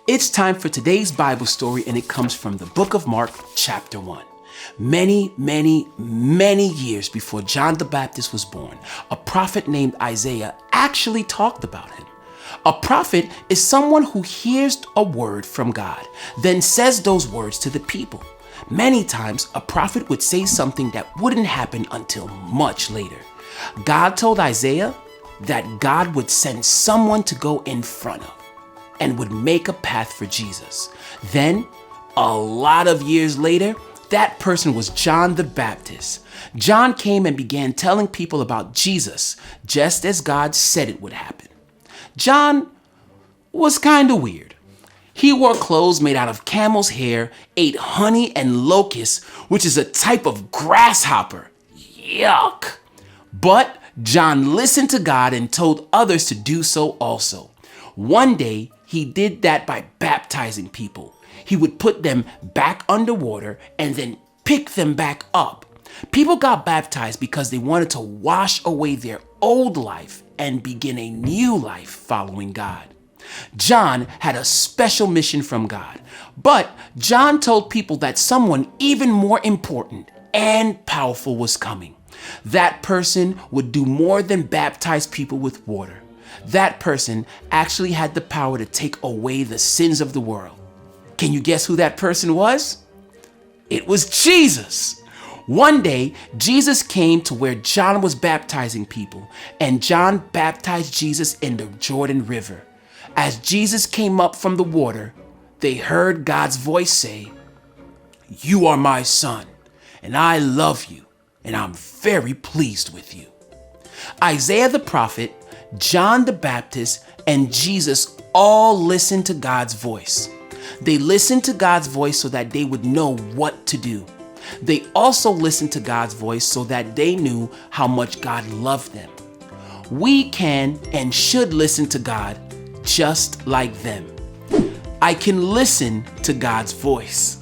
It's time for today's Bible story, and it comes from the book of Mark, chapter 1. Many years before John the Baptist was born, a prophet named Isaiah actually talked about him. A prophet is someone who hears a word from God, then says those words to the people. Many times, a prophet would say something that wouldn't happen until much later. God told Isaiah that God would send someone to go in front of and would make a path for Jesus. Then, a lot of years later, that person was John the Baptist. John came and began telling people about Jesus, just as God said it would happen. John was kind of weird. He wore clothes made out of camel's hair, ate honey and locusts, which is a type of grasshopper. Yuck! But John listened to God and told others to do so also. One day, he did that by baptizing people. He would put them back underwater and then pick them back up. People got baptized because they wanted to wash away their old life and begin a new life following God. John had a special mission from God, but John told people that someone even more important and powerful was coming. That person would do more than baptize people with water. That person actually had the power to take away the sins of the world. Can you guess who that person was? It was Jesus. One day, Jesus came to where John was baptizing people, and John baptized Jesus in the Jordan River. As Jesus came up from the water, they heard God's voice say, "You are my son, and I love you, and I'm very pleased with you." Isaiah the prophet, John the Baptist, and Jesus all listened to God's voice. They listened to God's voice so that they would know what to do. They also listened to God's voice so that they knew how much God loved them. We can and should listen to God just like them. I can listen to God's voice.